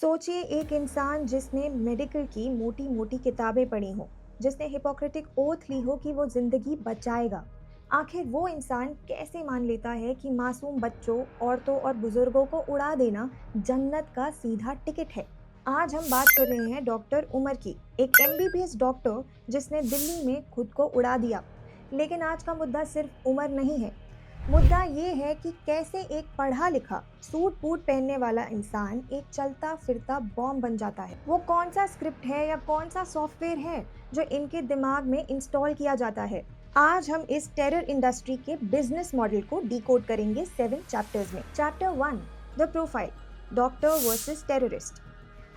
सोचिए एक इंसान जिसने मेडिकल की मोटी मोटी किताबें पढ़ी हों, जिसने हिपोक्रेटिक ओथ ली हो कि वो जिंदगी बचाएगा। आखिर वो इंसान कैसे मान लेता है कि मासूम बच्चों, औरतों और बुजुर्गों को उड़ा देना जन्नत का सीधा टिकट है। आज हम बात कर रहे हैं डॉक्टर उमर की, एक एमबीबीएस डॉक्टर जिसने दिल्ली में खुद को उड़ा दिया। लेकिन आज का मुद्दा सिर्फ उमर नहीं है। मुद्दा ये है कि कैसे एक पढ़ा लिखा सूट बूट पहनने वाला इंसान एक चलता फिरता बॉम्ब बन जाता है। वो कौन सा स्क्रिप्ट है या कौन सा सॉफ्टवेयर है जो इनके दिमाग में इंस्टॉल किया जाता है। आज हम इस टेरर इंडस्ट्री के बिजनेस मॉडल को डिकोड करेंगे 7 चैप्टर्स में। Chapter 1, the profile, doctor versus terrorist.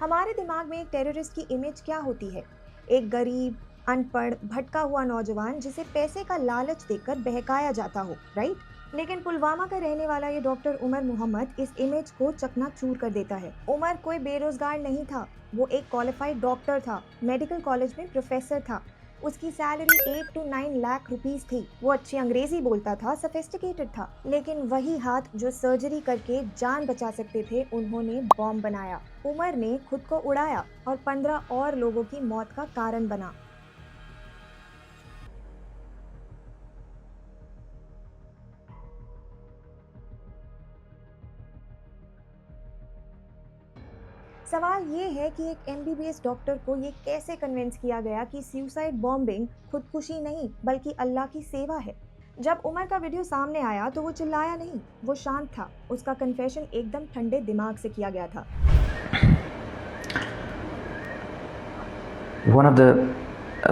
हमारे दिमाग में एक टेररिस्ट की इमेज क्या होती है? एक गरीब, अनपढ़, भटका हुआ नौजवान जिसे पैसे का लालच देकर बहकाया जाता हो, राइट? लेकिन पुलवामा का रहने वाला ये डॉक्टर उमर मोहम्मद इस इमेज को चकनाचूर कर देता है। उमर कोई बेरोजगार नहीं था, वो एक क्वालिफाइड डॉक्टर था, मेडिकल कॉलेज में प्रोफेसर था। उसकी सैलरी 8 to 9 लाख रुपीस थी। वो अच्छी अंग्रेजी बोलता था, सोफिस्टिकेटेड था। लेकिन वही हाथ जो सर्जरी करके जान बचा सकते थे, उन्होंने बॉम्ब बनाया। उमर ने खुद को उड़ाया और 15 और लोगों की मौत का कारण बना। सवाल ये है कि एक एमबीबीएस डॉक्टर को ये कैसे कन्विंस किया गया कि सुसाइड बॉम्बिंग खुदकुशी नहीं बल्कि अल्लाह की सेवा है। जब उमर का वीडियो सामने आया तो वो चिल्लाया नहीं, वो शांत था। उसका कन्फेशन एकदम ठंडे दिमाग से किया गया था। One of the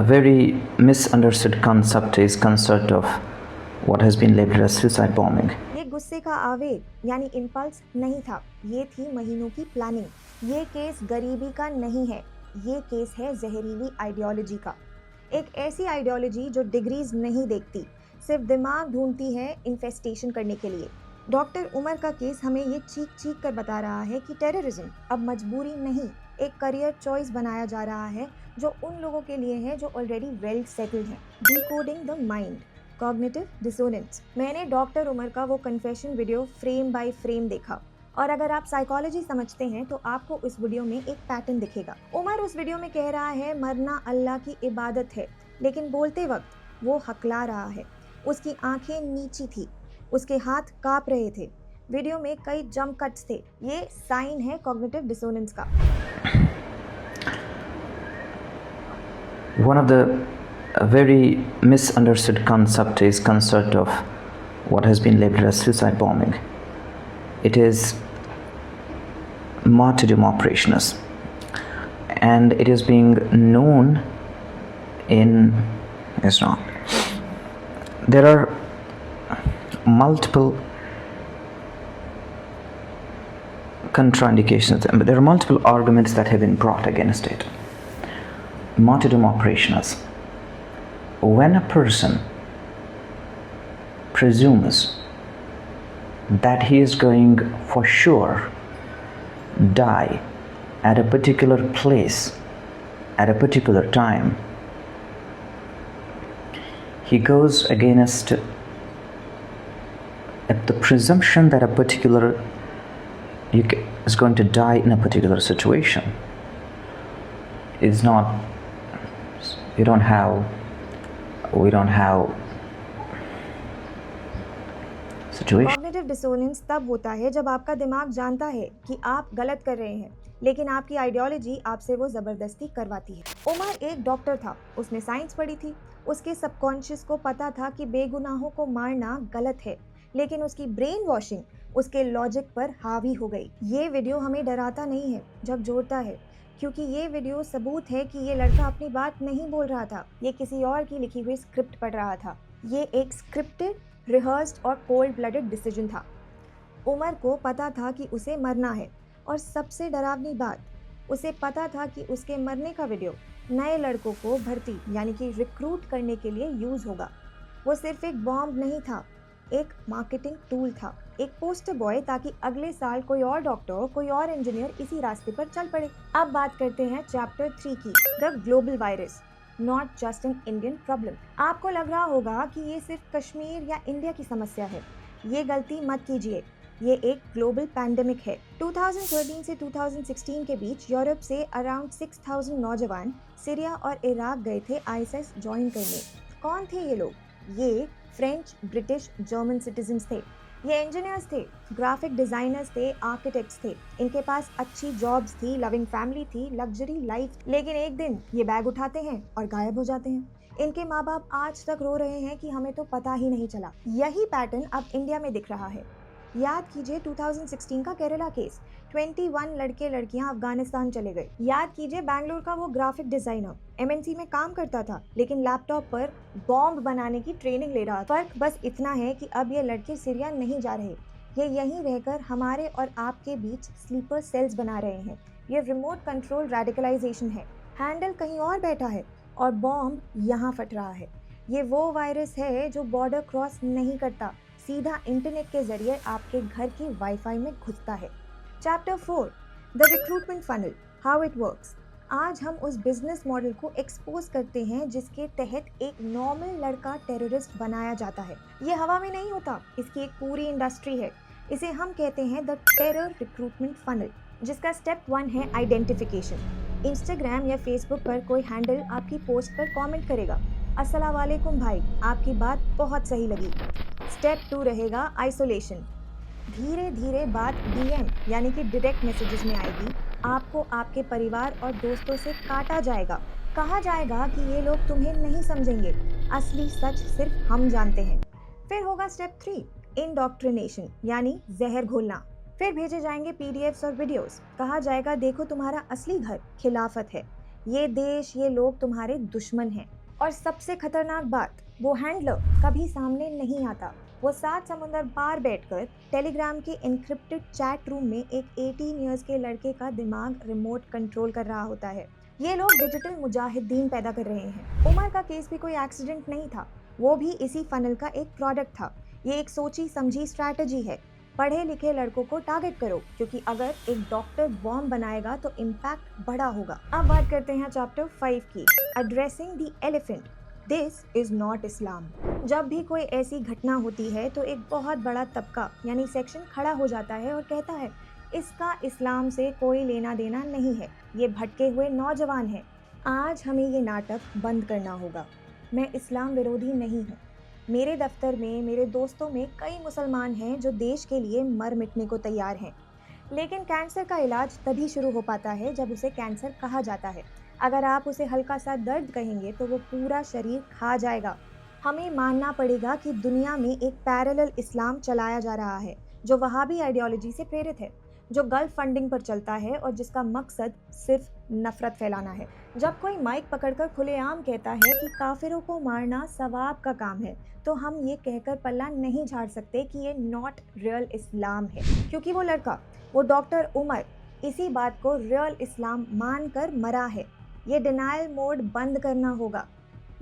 very misunderstood concept is concept of what has been labeled as suicide bombing. ये गुस्से का आवेग यानी इम्पल्स नहीं था, ये थी महीनों की प्लानिंग। ये केस गरीबी का नहीं है, ये केस है जहरीली आइडियोलॉजी का। एक ऐसी आइडियोलॉजी जो डिग्रीज नहीं देखती, सिर्फ दिमाग ढूंढती है इन्फेस्टेशन करने के लिए। डॉक्टर उमर का केस हमें ये चीख चीख कर बता रहा है कि टेररिज्म अब मजबूरी नहीं, एक करियर चॉइस बनाया जा रहा है जो उन लोगों के लिए है जो ऑलरेडी वेल सेटल्ड हैं। Decoding the mind, cognitive dissonance. मैंने डॉक्टर उमर का वो confession video frame by frame देखा, और अगर आप साइकोलॉजी समझते हैं तो आपको उस वीडियो में एक पैटर्न दिखेगा। उमर उस वीडियो में कह रहा है मरना अल्लाह की इबादत है, लेकिन बोलते वक्त वो हकला रहा है। उसकी आंखें नीची थी, उसके हाथ कांप रहे थे। वीडियो में कई जंप कट्स थे। ये साइन है कॉग्निटिव डिसोनेंस का। One of the very misunderstood concept is concept of what has been labeled as suicide bombing. It is martyrdom operations, and it is being known in Islam. There are multiple contraindications, but there are multiple arguments that have been brought against it. Martyrdom operations. When a person presumes that he is going for sure die at a particular place at a particular time, he goes against the presumption that a particular is going to die in a particular situation. It's not, we don't have situation. Cognitive dissonance तब होता है जब आपका दिमाग जानता है कि आप गलत कर रहे हैं, लेकिन आपकी आइडियोलॉजी आपसे वो जबरदस्ती करवाती है। उमर एक डॉक्टर था, उसने साइंस पढ़ी थी। उसके सबकॉन्शियस को पता था कि बेगुनाहों को मारना गलत है, लेकिन उसकी ब्रेन वॉशिंग उसके लॉजिक पर हावी हो गई। ये वीडियो हमें डराता नहीं है जब जोड़ता है, क्योंकि ये वीडियो सबूत है कि ये लड़का अपनी बात नहीं बोल रहा था, ये किसी और की लिखी हुई स्क्रिप्ट पढ़ रहा था। ये एक स्क्रिप्टेड, रिहर्स्ड और कोल्ड ब्लडेड डिसीजन था। उमर को पता था कि उसे मरना है, और सबसे डरावनी बात, उसे पता था कि उसके मरने का वीडियो नए लड़कों को भर्ती यानी कि रिक्रूट करने के लिए यूज होगा। वो सिर्फ एक बॉम्ब नहीं था, एक मार्केटिंग टूल था, एक पोस्टर बॉय, ताकि अगले साल कोई और डॉक्टर, कोई और इंजीनियर इसी रास्ते पर चल पड़े। अब बात करते हैं चैप्टर 3 की, the global virus, not just an Indian problem. आपको लग रहा होगा कि ये सिर्फ कश्मीर या इंडिया की समस्या है। ये गलती मत कीजिए। ये एक ग्लोबल पैंडेमिक है। 2013 से 2016 के बीच यूरोप से अराउंड 6000 नौजवान सीरिया और इराक गए थे आईएसआईएस ज्वाइन करने। कौन थे ये लोग? ये फ्रेंच, ब्रिटिश, जर्मन सिटीजन्स थे। ये इंजीनियर्स थे, ग्राफिक डिजाइनर्स थे, आर्किटेक्ट्स थे। इनके पास अच्छी जॉब्स थी, लविंग फैमिली थी, लग्जरी लाइफ। लेकिन एक दिन ये बैग उठाते हैं और गायब हो जाते हैं। इनके माँ बाप आज तक रो रहे हैं कि हमें तो पता ही नहीं चला। यही पैटर्न अब इंडिया में दिख रहा है। याद कीजिए 2016 का केरला केस, 21 लड़के लड़कियां अफगानिस्तान चले गए। याद कीजिए बैंगलोर का वो ग्राफिक डिजाइनर एमएनसी में काम करता था, लेकिन लैपटॉप पर बॉम्ब बनाने की ट्रेनिंग ले रहा था। फर्क बस इतना है कि अब ये लड़के सीरिया नहीं जा रहे, ये यहीं रहकर हमारे और आपके बीच स्लीपर सेल्स बना रहे हैं। ये रिमोट कंट्रोल रेडिकलाइजेशन है। हैंडल कहीं और बैठा है और बॉम्ब यहाँ फट रहा है। ये वो वायरस है जो बॉर्डर क्रॉस नहीं करता, सीधा इंटरनेट के जरिए आपके घर की वाईफाई में घुसता है। Chapter 4, the recruitment funnel, how it works. आज हम उस बिजनेस मॉडल को एक्सपोज करते हैं जिसके तहत एक नॉर्मल लड़का टेररिस्ट बनाया जाता है। ये हवा में नहीं होता, इसकी एक पूरी इंडस्ट्री है। इसे हम कहते हैं द टेरर रिक्रूटमेंट फनल, जिसका स्टेप 1 है आइडेंटिफिकेशन। इंस्टाग्राम या फेसबुक पर कोई हैंडल आपकी पोस्ट पर कमेंट करेगा, अस्सलाम वालेकुम भाई, आपकी बात बहुत सही लगी। स्टेप 2 रहेगा आइसोलेशन। धीरे धीरे बात डीएम यानी कि डायरेक्ट मैसेजेस में आएगी। आपको आपके परिवार और दोस्तों से काटा जाएगा। कहा जाएगा कि ये लोग तुम्हें नहीं समझेंगे, असली सच सिर्फ हम जानते हैं। फिर होगा स्टेप 3, इंडॉक्ट्रिनेशन यानी जहर घोलना। फिर भेजे जाएंगे पीडीएफ्स और वीडियोस। कहा जाएगा देखो तुम्हारा असली घर खिलाफत है, ये देश, ये लोग तुम्हारे दुश्मन हैं। और सबसे खतरनाक बात, वो हैंडलर कभी सामने नहीं आता। वो 7 समुंदर पार बैठकर टेलीग्राम के एन्क्रिप्टेड चैट रूम में एक 18 इयर्स के लड़के का दिमाग रिमोट कंट्रोल कर रहा होता है। ये लोग डिजिटल मुजाहिदीन पैदा कर रहे हैं। उमर का केस भी कोई एक्सीडेंट नहीं था, वो भी इसी फनल का एक प्रोडक्ट था। ये एक सोची समझी स्ट्रैटेजी है। पढ़े लिखे लड़कों को टारगेट करो, क्योंकि अगर एक डॉक्टर बॉम्ब बनाएगा तो इम्पैक्ट बड़ा होगा। अब बात करते हैं चैप्टर 5 की, addressing the elephant, this is not Islam. जब भी कोई ऐसी घटना होती है तो एक बहुत बड़ा तबका यानी सेक्शन खड़ा हो जाता है और कहता है इसका इस्लाम से कोई लेना देना नहीं है, ये भटके हुए नौजवान हैं। आज हमें ये नाटक बंद करना होगा। मैं इस्लाम विरोधी नहीं हूँ। मेरे दफ्तर में, मेरे दोस्तों में कई मुसलमान हैं जो देश के लिए मर मिटने को तैयार हैं। लेकिन कैंसर का इलाज तभी शुरू हो पाता है जब उसे कैंसर कहा जाता है। अगर आप उसे हल्का सा दर्द कहेंगे तो वो पूरा शरीर खा जाएगा। हमें मानना पड़ेगा कि दुनिया में एक पैरेलल इस्लाम चलाया जा रहा है जो वहाबी आइडियोलॉजी से प्रेरित है, जो गल्फ फंडिंग पर चलता है और जिसका मकसद सिर्फ नफरत फैलाना है। जब कोई माइक पकड़कर खुलेआम कहता है कि काफिरों को मारना सवाब का काम है, तो हम ये कहकर पल्ला नहीं झाड़ सकते कि ये नॉट रियल इस्लाम है, क्योंकि वो लड़का, वो डॉक्टर उमर, इसी बात को रियल इस्लाम मानकर मरा है। ये डिनायल मोड बंद करना होगा।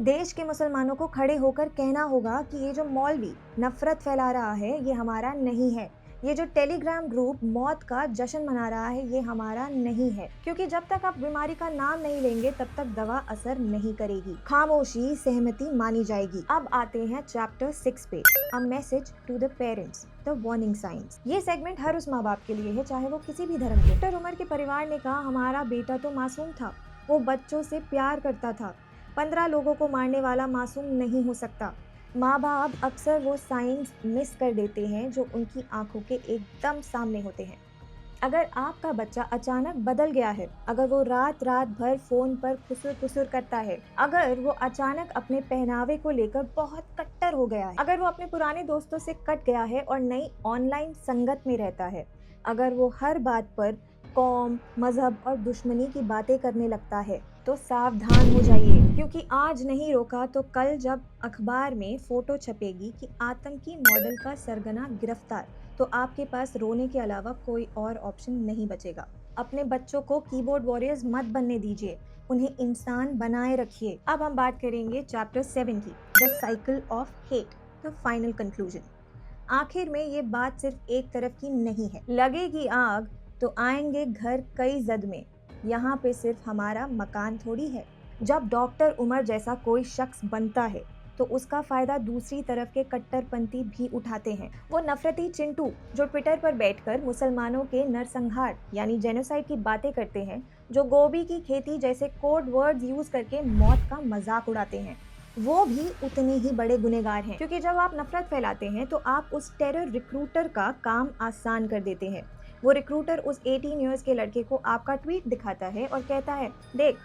देश के मुसलमानों को खड़े होकर कहना होगा कि ये जो मौलवी नफरत फैला रहा है ये हमारा नहीं है। ये जो टेलीग्राम ग्रुप मौत का जश्न मना रहा है ये हमारा नहीं है, क्योंकि जब तक आप बीमारी का नाम नहीं लेंगे तब तक दवा असर नहीं करेगी। खामोशी सहमति मानी जाएगी। अब आते हैं चैप्टर 6 पे, a message to the parents, the warning science. ये सेगमेंट हर उस माँ बाप के लिए है, चाहे वो किसी भी धर्म के। डॉक्टर उमर के परिवार ने कहा हमारा बेटा तो मासूम था, वो बच्चों से प्यार करता था। 15 लोगों को मारने वाला मासूम नहीं हो सकता। माँ बाप अक्सर वो साइंस मिस कर देते हैं जो उनकी आंखों के एकदम सामने होते हैं। अगर आपका बच्चा अचानक बदल गया है, अगर वो रात रात भर फोन पर खुसुर करता है, अगर वो अचानक अपने पहनावे को लेकर बहुत कट्टर हो गया है, अगर वो अपने पुराने दोस्तों से कट गया है और नई ऑनलाइन संगत में रहता है, अगर वो हर बात पर कौम, मजहब और दुश्मनी की बातें करने लगता है, तो सावधान हो जाइए, क्योंकि आज नहीं रोका तो कल जब अखबार में फोटो छपेगी कि आतंकी मॉडल का सरगना गिरफ्तार, तो आपके पास रोने के अलावा कोई और ऑप्शन नहीं बचेगा। अपने बच्चों को कीबोर्ड वॉरियर्स मत बनने दीजिए, उन्हें इंसान बनाए रखिए। अब हम बात करेंगे चैप्टर 7 की, the cycle of hate, the final conclusion. आखिर में ये बात सिर्फ एक तरफ की नहीं है। लगेगी आग तो आएंगे घर कई जद में, यहाँ पे सिर्फ हमारा मकान थोड़ी है। जब डॉक्टर उमर जैसा कोई शख्स बनता है तो उसका फायदा दूसरी तरफ के कट्टरपंथी भी उठाते हैं। वो नफरती चिंटू जो ट्विटर पर बैठकर मुसलमानों के नरसंहार यानी जेनोसाइड की बातें करते हैं, जो गोभी की खेती जैसे कोड वर्ड्स यूज करके मौत का मजाक उड़ाते हैं, वो भी उतने ही बड़े गुनहगार हैं। क्योंकि जब आप नफरत फैलाते हैं तो आप उस टेरर रिक्रूटर का काम आसान कर देते हैं। वो रिक्रूटर उस 18 इयर्स के लड़के को आपका ट्वीट दिखाता है और कहता है, देख,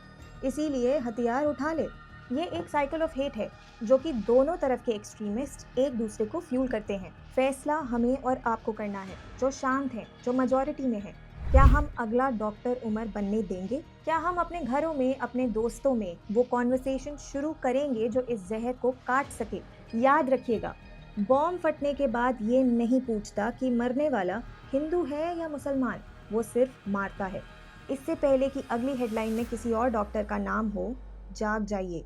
इसीलिए हथियार उठा ले। ये एक साइकिल ऑफ हेट है जो कि दोनों तरफ के एक्सट्रीमिस्ट एक दूसरे को फ्यूल करते हैं। फैसला हमें और आपको करना है, जो शांत है, जो मेजॉरिटी में है। क्या हम अगला डॉक्टर उमर बनने देंगे? क्या हम अपने घरों में, अपने दोस्तों में वो कॉन्वर्सेशन शुरू करेंगे जो इस जहर को काट सके? याद रखिएगा, बॉम्ब फटने के बाद ये नहीं पूछता कि मरने वाला हिंदू है या मुसलमान, वो सिर्फ मारता है। इससे पहले कि अगली हेडलाइन में किसी और डॉक्टर का नाम हो, जाग जाइए।